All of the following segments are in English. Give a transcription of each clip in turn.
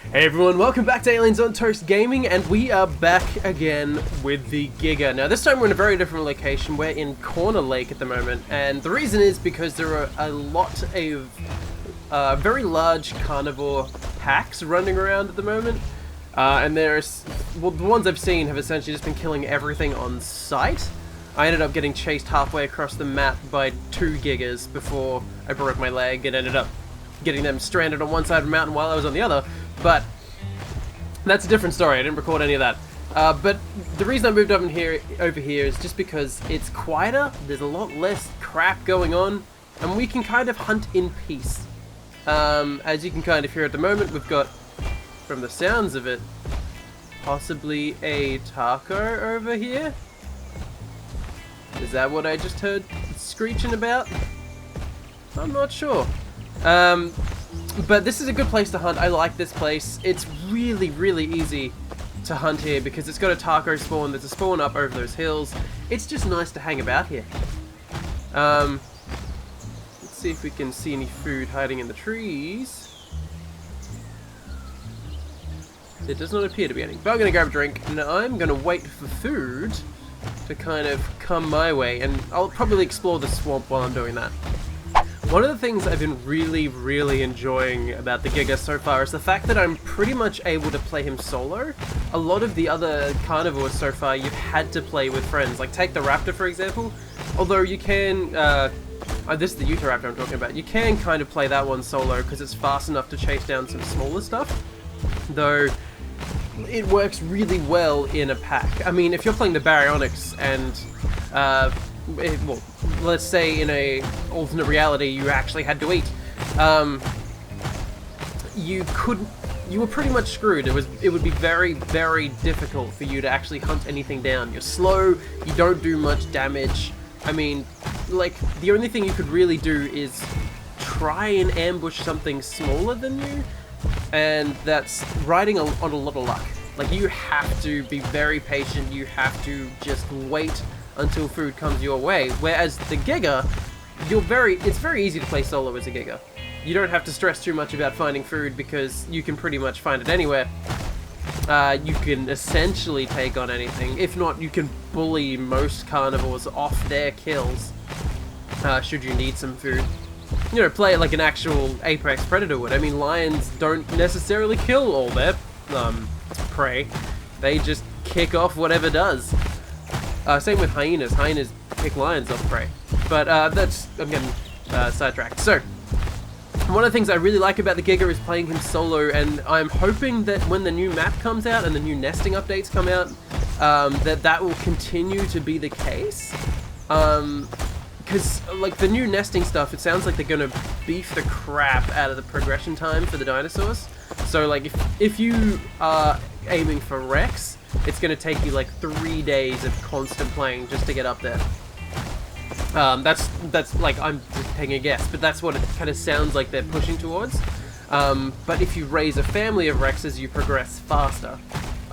Hey everyone, welcome back to Aliens on Toast Gaming, and we are back again with the Giga. Now this time we're in a very different location. We're in Corner Lake at the moment, and the reason is because there are a lot of very large carnivore packs running around at the moment. And there's, well, the ones I've seen have essentially just been killing everything on sight. I ended up getting chased halfway across the map by 2 Gigas before I broke my leg and ended up getting them stranded on one side of the mountain while I was on the other. But that's a different story. I didn't record any of that. But the reason I moved over here is just because it's quieter. There's a lot less crap going on, and we can kind of hunt in peace. As you can kind of hear at the moment, we've got, from the sounds of it, possibly a taco over here. Is that what I just heard screeching about? I'm not sure. But this is a good place to hunt. I like this place. It's really, really easy to hunt here because it's got a taco spawn. There's a spawn up over those hills. It's just nice to hang about here. Let's see if we can see any food hiding in the trees. There does not appear to be any. But I'm going to grab a drink, and I'm going to wait for food to kind of come my way, and I'll probably explore the swamp while I'm doing that. One of the things I've been really enjoying about the Giga so far is the fact that I'm pretty much able to play him solo. A lot of the other carnivores so far you've had to play with friends. Like take the raptor for example. Although you can, this is the Ute-raptor I'm talking about. You can kind of play that one solo because it's fast enough to chase down some smaller stuff. Though it works really well in a pack. I mean, if you're playing the Baryonyx and well, let's say in a alternate reality you actually had to eat, you were pretty much screwed. It would be very difficult for you to actually hunt anything down. You're slow, you don't do much damage. I mean, like, the only thing you could really do is try and ambush something smaller than you, and that's riding on a lot of luck. Like, you have to be very patient, you have to just wait until food comes your way. Whereas the Giga, it's very easy to play solo as a Giga. You don't have to stress too much about finding food because you can pretty much find it anywhere. You can essentially take on anything. If not, you can bully most carnivores off their kills, should you need some food. You know, play it like an actual apex predator would. I mean, lions don't necessarily kill all their prey. They just kick off whatever does. Same with hyenas. Hyenas pick lions off prey. But I'm getting sidetracked. So, one of the things I really like about the Giga is playing him solo, and I'm hoping that when the new map comes out and the new nesting updates come out, that will continue to be the case. Because, like, the new nesting stuff, it sounds like they're going to beef the crap out of the progression time for the dinosaurs. So, like, if you are aiming for Rex, it's going to take you like 3 days of constant playing just to get up there. That's like, I'm just taking a guess, but that's what it kind of sounds like they're pushing towards. But if you raise a family of Rexes, you progress faster.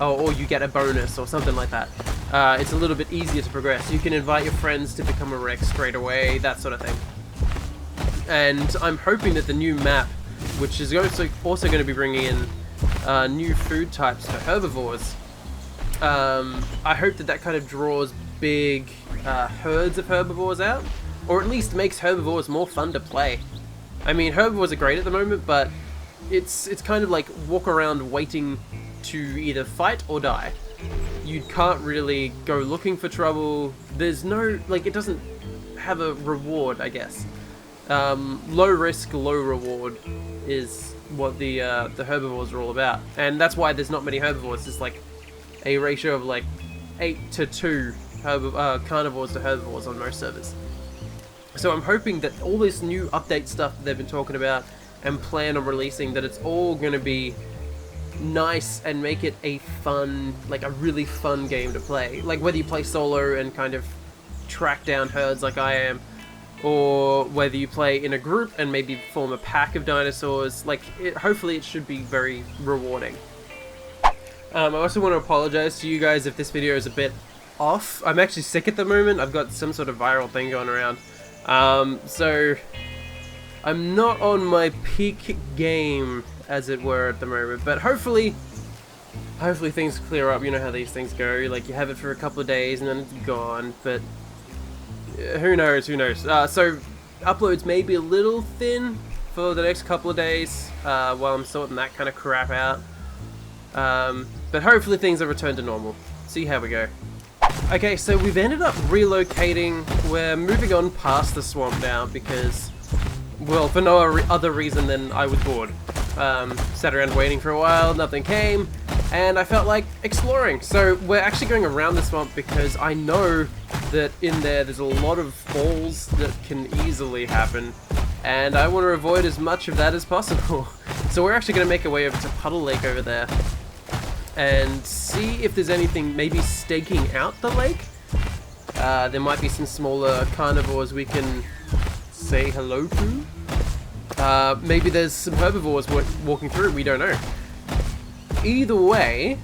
Or you get a bonus or something like that. It's a little bit easier to progress. You can invite your friends to become a Rex straight away, that sort of thing. And I'm hoping that the new map, which is also going to be bringing in new food types for herbivores, I hope that kind of draws big herds of herbivores out, or at least makes herbivores more fun to play. I mean, herbivores are great at the moment, but it's kind of like walk around waiting to either fight or die. You can't really go looking for trouble. There's no, like, it doesn't have a reward, I guess. Low risk, low reward is what the herbivores are all about, and that's why there's not many herbivores. It's like a ratio of like 8 to 2 carnivores to herbivores on most servers. So I'm hoping that all this new update stuff that they've been talking about and plan on releasing, that it's all going to be nice and make it a fun, like a really fun game to play. Like whether you play solo and kind of track down herds like I am, or whether you play in a group and maybe form a pack of dinosaurs, like hopefully it should be very rewarding. I also want to apologize to you guys if this video is a bit off. I'm actually sick at the moment. I've got some sort of viral thing going around. So I'm not on my peak game as it were, at the moment. But hopefully things clear up. You know how these things go. Like, you have it for a couple of days and then it's gone. But who knows? So uploads may be a little thin for the next couple of days while I'm sorting that kind of crap out. But hopefully things are returned to normal. See how we go. Okay, so we've ended up relocating. We're moving on past the swamp now because, well, for no other reason than I was bored. Sat around waiting for a while, nothing came, and I felt like exploring. So we're actually going around the swamp because I know that in there's a lot of falls that can easily happen, and I want to avoid as much of that as possible. So we're actually going to make our way over to Puddle Lake over there and see if there's anything maybe staking out the lake. There might be some smaller carnivores we can say hello to. Maybe there's some herbivores walking through, we don't know. Either way,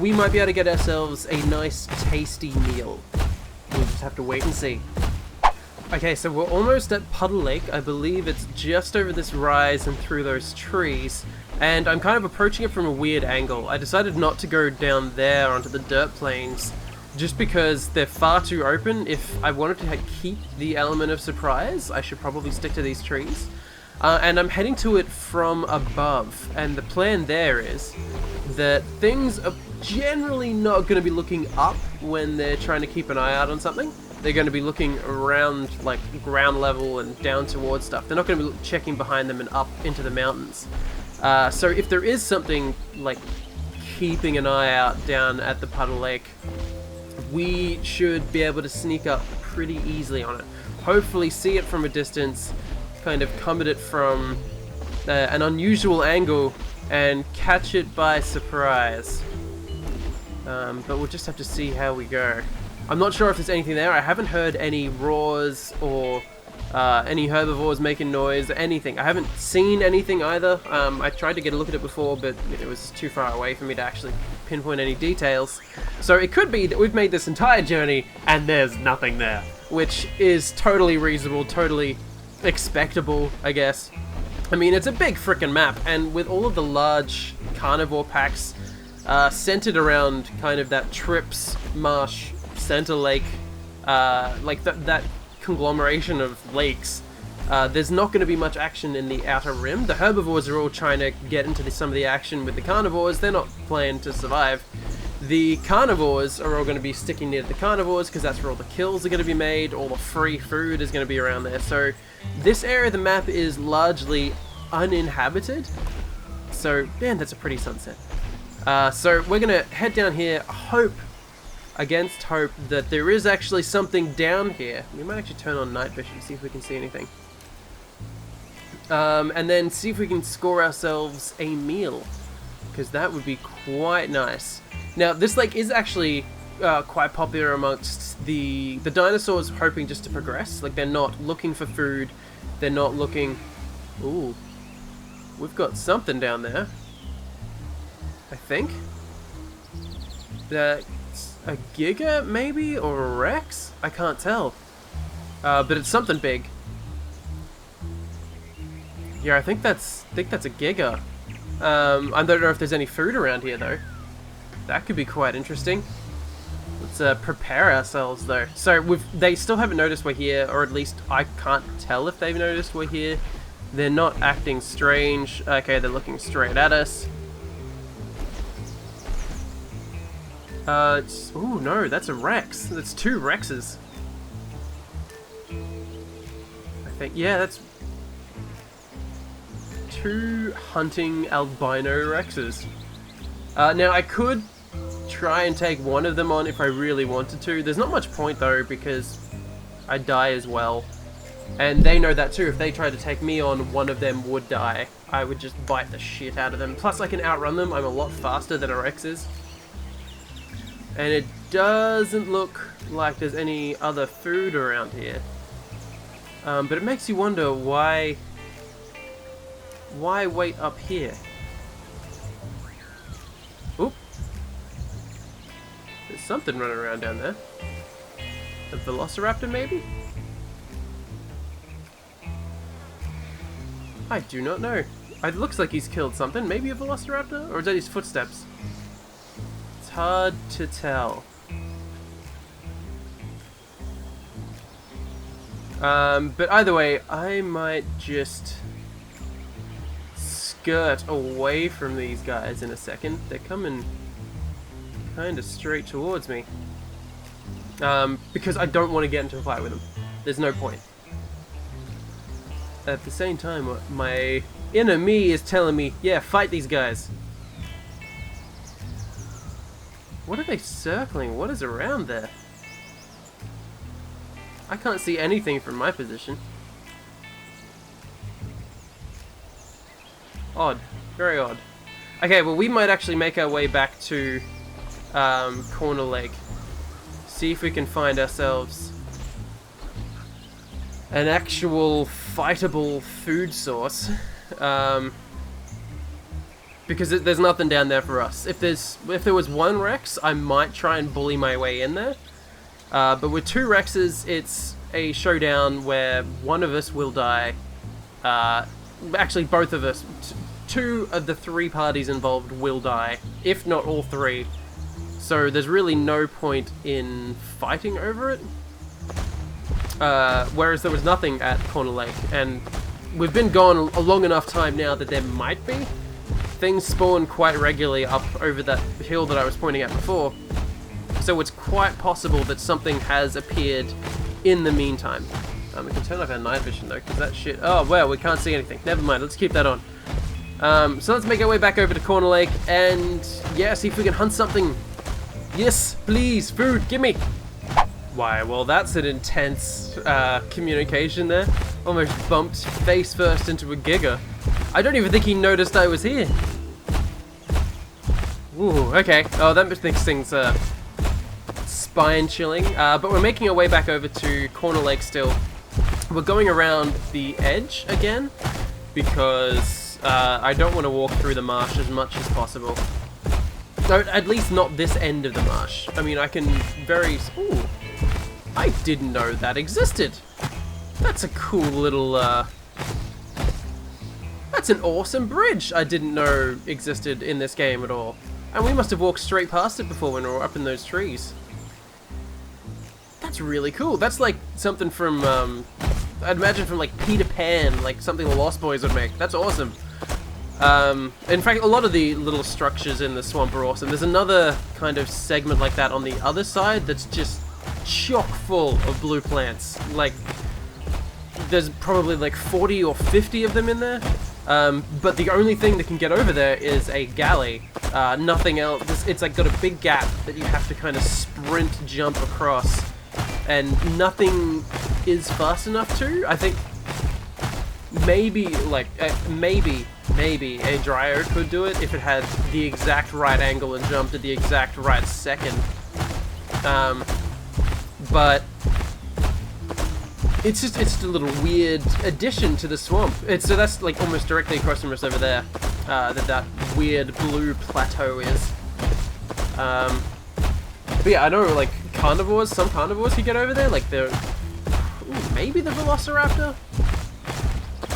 we might be able to get ourselves a nice tasty meal. We'll just have to wait and see. Okay, so we're almost at Puddle Lake. I believe it's just over this rise and through those trees. And I'm kind of approaching it from a weird angle. I decided not to go down there onto the dirt plains just because they're far too open. If I wanted to keep the element of surprise, I should probably stick to these trees. And I'm heading to it from above. And the plan there is that things are generally not going to be looking up when they're trying to keep an eye out on something. They're going to be looking around, like, ground level and down towards stuff. They're not going to be checking behind them and up into the mountains. So if there is something, like, keeping an eye out down at the Puddle Lake, we should be able to sneak up pretty easily on it. Hopefully see it from a distance, kind of come at it from an unusual angle, and catch it by surprise. But we'll just have to see how we go. I'm not sure if there's anything there. I haven't heard any roars or any herbivores making noise or anything. I haven't seen anything either. I tried to get a look at it before, but it was too far away for me to actually pinpoint any details. So it could be that we've made this entire journey and there's nothing there, which is totally reasonable, totally expectable, I guess. I mean, it's a big frickin' map, and with all of the large carnivore packs centered around kind of that Trips Marsh Center Lake, like that conglomeration of lakes, there's not going to be much action in the outer rim. The herbivores are all trying to get into some of the action with the carnivores. They're not playing to survive. The carnivores are all going to be sticking near the carnivores because that's where all the kills are going to be made. All the free food is going to be around there. So this area of the map is largely uninhabited. So, man, that's a pretty sunset. So we're going to head down here, hope against hope that there is actually something down here. We might actually turn on night vision, see if we can see anything. And then see if we can score ourselves a meal, because that would be quite nice. Now, this lake is actually quite popular amongst the dinosaurs hoping just to progress. Like, they're not looking for food. They're not looking... Ooh. We've got something down there. I think. A Giga, maybe? Or a Rex? I can't tell. But it's something big. Yeah, I think that's a Giga. I don't know if there's any food around here, though. That could be quite interesting. Let's prepare ourselves, though. So, they still haven't noticed we're here, or at least I can't tell if they've noticed we're here. They're not acting strange. Okay, they're looking straight at us. Oh no, that's a Rex. That's two Rexes. I think, yeah, that's two hunting albino Rexes. Now I could try and take one of them on if I really wanted to. There's not much point though, because I'd die as well. And they know that too. If they tried to take me on, one of them would die. I would just bite the shit out of them. Plus I can outrun them. I'm a lot faster than a Rex is. And it doesn't look like there's any other food around here. But it makes you wonder why wait up here? Oop. There's something running around down there. A velociraptor maybe? I do not know. It looks like he's killed something. Maybe a velociraptor? Or is that his footsteps? It's hard to tell. But either way, I might just skirt away from these guys in a second. They're coming kind of straight towards me. Because I don't want to get into a fight with them. There's no point. At the same time, my inner me is telling me, yeah, fight these guys. What are they circling? What is around there? I can't see anything from my position. Odd. Very odd. Okay, well we might actually make our way back to Corner Lake. See if we can find ourselves an actual fightable food source. Because there's nothing down there for us. If there was one Rex, I might try and bully my way in there. But with 2 Rexes, it's a showdown where one of us will die. Actually, both of us. 2 of the 3 parties involved will die, if not all 3. So there's really no point in fighting over it. Whereas there was nothing at Corner Lake, and we've been gone a long enough time now that there might be. Things spawn quite regularly up over that hill that I was pointing at before. So it's quite possible that something has appeared in the meantime. We can turn off our night vision though, because that shit... Oh, well, we can't see anything. Never mind, let's keep that on. So let's make our way back over to Corner Lake and, yeah, see if we can hunt something. Yes, please, food, gimme! Why, well, that's an intense communication there. Almost bumped face first into a Giga. I don't even think he noticed I was here. Ooh, okay. Oh, that makes things spine chilling. But we're making our way back over to Corner Lake still. We're going around the edge again because I don't want to walk through the marsh as much as possible. No, at least not this end of the marsh. I mean, I can very... Ooh, I didn't know that existed. That's a cool little... That's an awesome bridge I didn't know existed in this game at all. And we must have walked straight past it before when we were up in those trees. That's really cool. That's like something from, I'd imagine from like Peter Pan, like something the Lost Boys would make. That's awesome. In fact, a lot of the little structures in the swamp are awesome. There's another kind of segment like that on the other side that's just chock full of blue plants. Like, there's probably like 40 or 50 of them in there. But the only thing that can get over there is a galley. Nothing else. It's like got a big gap that you have to kind of sprint jump across. And nothing is fast enough to. I think maybe, like, maybe a dryer could do it if it had the exact right angle and jumped at the exact right second. But it's just a little weird addition to the swamp. So that's like almost directly across from us over there. That weird blue plateau is. But yeah, I know like carnivores. Some carnivores can get over there. Like maybe the Velociraptor.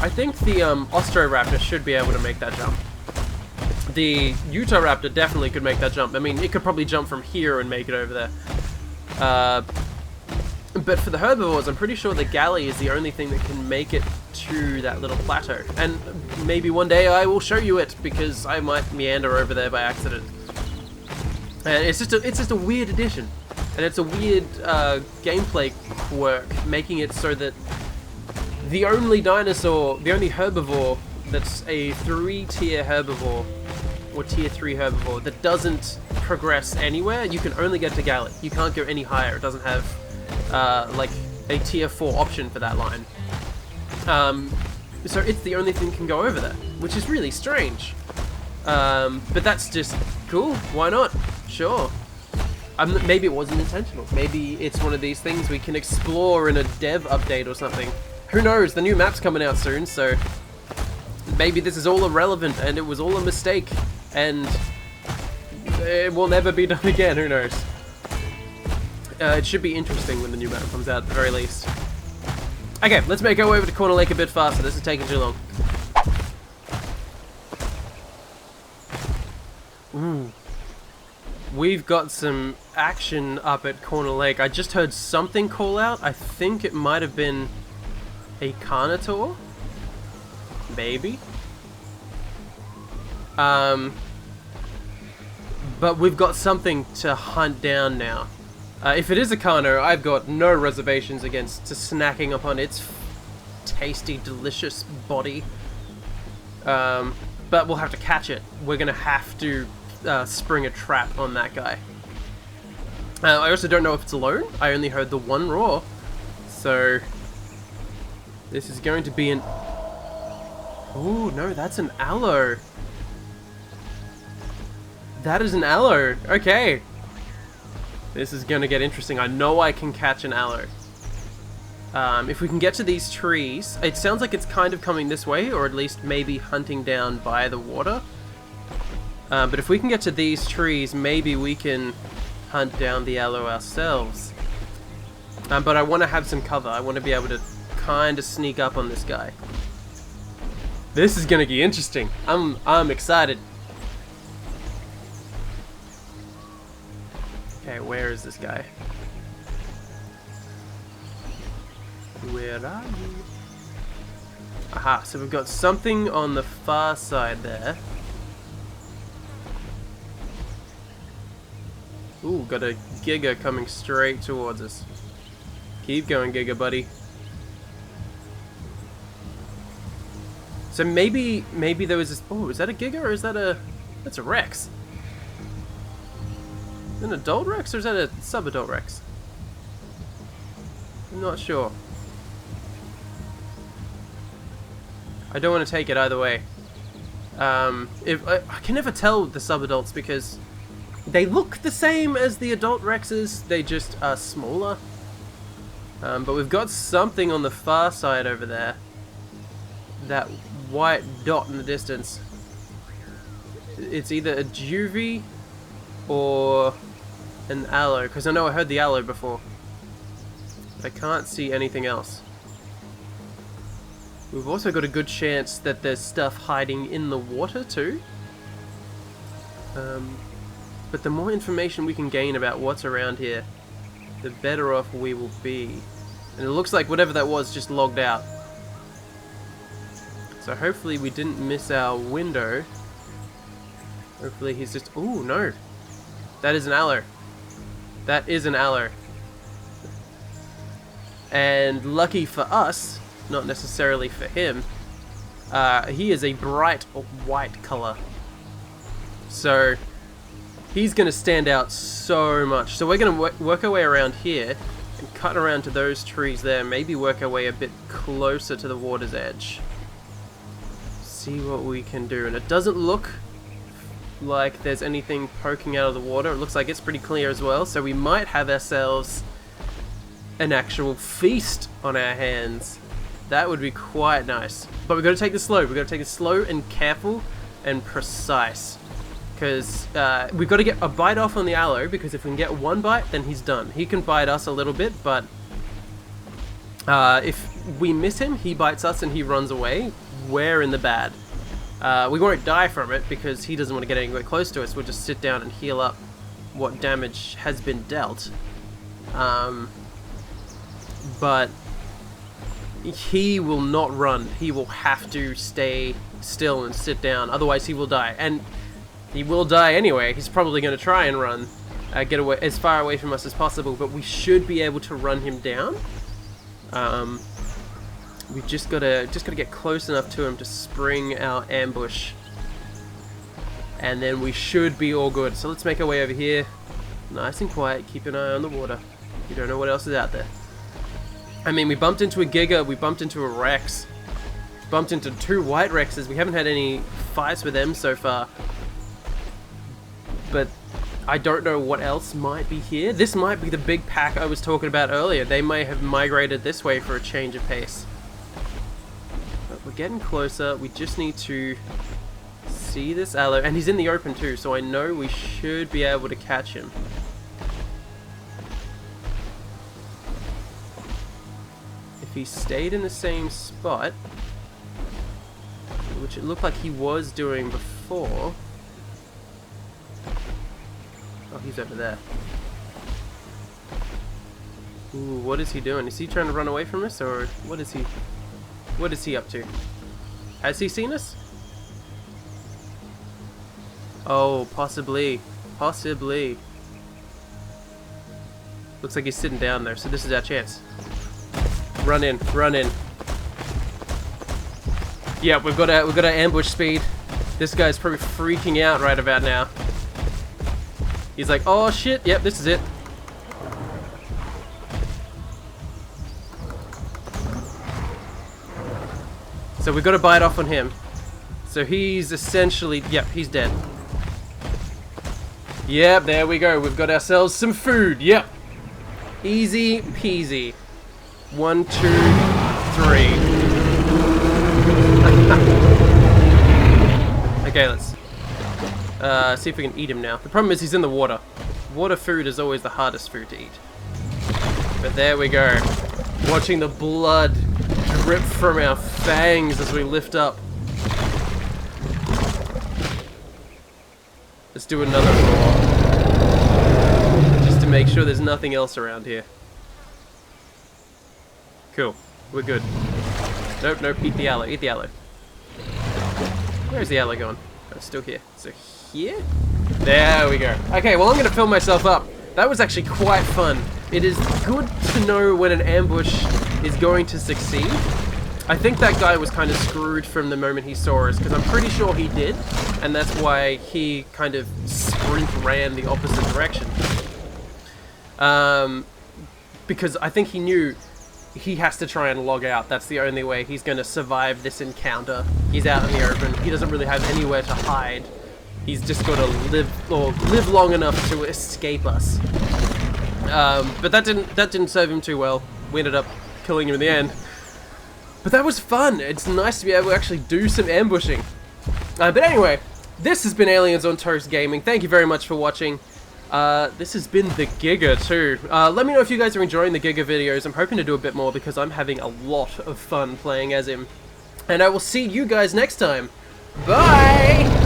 I think the Ostroraptor should be able to make that jump. The Utahraptor definitely could make that jump. I mean, it could probably jump from here and make it over there. But for the herbivores, I'm pretty sure the galley is the only thing that can make it to that little plateau. And maybe one day I will show you it, because I might meander over there by accident. And it's just a weird addition. And it's a weird gameplay quirk, making it so that the only dinosaur, the only herbivore that's a 3-tier herbivore, or tier 3 herbivore, that doesn't progress anywhere, you can only get to galley. You can't go any higher. It doesn't have like a tier 4 option for that line. So it's the only thing that can go over there, which is really strange. But that's just cool. Why not? Sure. Maybe it wasn't intentional. Maybe it's one of these things we can explore in a dev update or something. Who knows? The new map's coming out soon, so maybe this is all irrelevant and it was all a mistake and it will never be done again. Who knows? It should be interesting when the new map comes out, at the very least. Okay, let's make our way over to Corner Lake a bit faster. This is taking too long. Ooh. We've got some action up at Corner Lake. I just heard something call out. I think it might have been a Carnotaur. Maybe. But we've got something to hunt down now. If it is a Carno, I've got no reservations against snacking upon its tasty, delicious body. But we'll have to catch it. We're gonna have to spring a trap on that guy. I also don't know if it's alone. I only heard the one roar. So this is going to be an... Oh no, that's an Allo. That is an Allo. Okay. This is gonna get interesting. I know I can catch an Allo. If we can get to these trees, it sounds like it's kind of coming this way, or at least maybe hunting down by the water. But if we can get to these trees, maybe we can hunt down the Allo ourselves. But I want to have some cover. I want to be able to kind of sneak up on this guy. This is gonna be interesting. I'm excited. Okay, where is this guy? Where are you? Aha, so we've got something on the far side there. Ooh, got a Giga coming straight towards us. Keep going, Giga, buddy. So maybe there was this... Oh, is that a Giga or is that a... That's a Rex. Is it an adult Rex or is that a sub-adult Rex? I'm not sure. I don't want to take it either way. If I can never tell the sub-adults because they look the same as the adult Rexes, they just are smaller. But we've got something on the far side over there. That white dot in the distance. It's either a Juvie or an Allo, because I know I heard the Allo before. I can't see anything else. We've also got a good chance that there's stuff hiding in the water too. But the more information we can gain about what's around here, the better off we will be. And it looks like whatever that was just logged out. So hopefully we didn't miss our window. Hopefully he's just... Oh no! That is an Allo. That is an Allo. And lucky for us, not necessarily for him, he is a bright white color. So he's going to stand out so much. So we're going to work our way around here and cut around to those trees there. Maybe work our way a bit closer to the water's edge. See what we can do. And it doesn't look like there's anything poking out of the water. It looks like it's pretty clear as well. So we might have ourselves an actual feast on our hands. That would be quite nice. But we've got to take this slow. We've got to take it slow and careful and precise. Because we've got to get a bite off on the Allo, because if we can get one bite, then he's done. He can bite us a little bit, but if we miss him, he bites us and he runs away. We're in the bad. We won't die from it because he doesn't want to get anywhere close to us. We'll just sit down and heal up what damage has been dealt. But he will not run. He will have to stay still and sit down. Otherwise he will die. And he will die anyway. He's probably going to try and run. Get away as far away from us as possible. But we should be able to run him down. We've just gotta get close enough to him to spring our ambush. And then we should be all good. So let's make our way over here. Nice and quiet. Keep an eye on the water. You don't know what else is out there. I mean, we bumped into a Giga, we bumped into a Rex, bumped into 2 white Rexes. We haven't had any fights with them so far. But I don't know what else might be here. This might be the big pack I was talking about earlier. They may have migrated this way for a change of pace. But we're getting closer. We just need to see this Allo. And he's in the open too, so I know we should be able to catch him. If he stayed in the same spot, which it looked like he was doing before, Oh, he's over there. Ooh, what is he doing? Is he trying to run away from us, or what is he? What is he up to? Has he seen us? Oh, possibly. Possibly. Looks like he's sitting down there, so this is our chance. Run in, run in. Yeah, we've got our ambush speed. This guy's probably freaking out right about now. He's like, oh shit, yep, this is it. So we've got to bite off on him. So he's essentially, yep, he's dead. Yep, there we go. We've got ourselves some food. Yep. Easy peasy. 1, 2, 3. Okay, let's see if we can eat him now. The problem is he's in the water. Water food is always the hardest food to eat. But there we go. Watching the blood drip from our fangs as we lift up. Let's do another roar. Just to make sure there's nothing else around here. Cool. We're good. Nope, nope. Eat the aloe. Eat the aloe. Where's the aloe gone? Oh, it's still here. So here? There we go. Okay, well I'm going to fill myself up. That was actually quite fun. It is good to know when an ambush is going to succeed. I think that guy was kind of screwed from the moment he saw us, because I'm pretty sure he did, and that's why he kind of sprint ran the opposite direction. Because I think he knew he has to try and log out. That's the only way he's going to survive this encounter. He's out in the open. He doesn't really have anywhere to hide. He's just got to live long enough to escape us. But that didn't serve him too well. We ended up killing him in the end. But that was fun. It's nice to be able to actually do some ambushing. But anyway, this has been Aliens on Toast Gaming. Thank you very much for watching. This has been the Giga too. Let me know if you guys are enjoying the Giga videos. I'm hoping to do a bit more because I'm having a lot of fun playing as him. And I will see you guys next time. Bye!